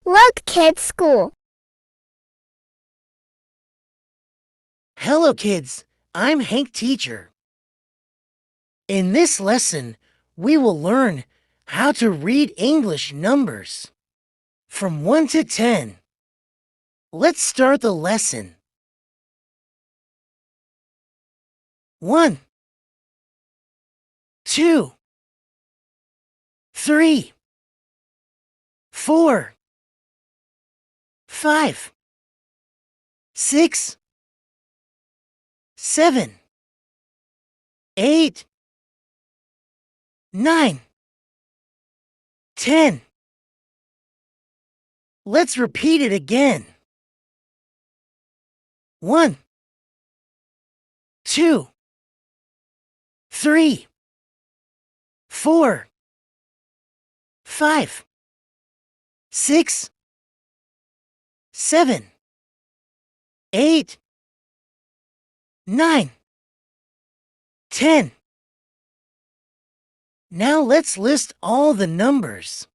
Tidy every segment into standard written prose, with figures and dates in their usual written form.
Look, kids, school. Hello, kids. I'm Hank, teacher. In this lesson, we will learn how to read English numbers from 1 to 10. Let's start the lesson. 1, 2, 3, 4, 5, 6, 7, 8, 9, 10. Let's repeat it again. 1, 2, 3, 4, 5, 6, 7, 8, 9, 10. Now let's list all the numbers.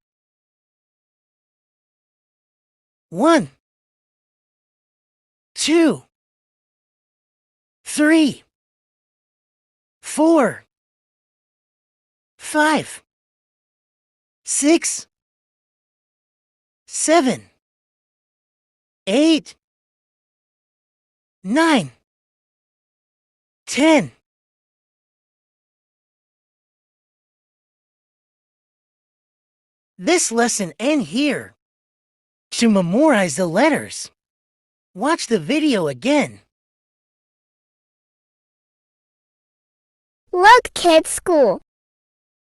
1, 2, 3, 4, 5, 6, 7, 8, 9, 10. This lesson ends here. To memorize the letters, watch the video again. Look, kids, school.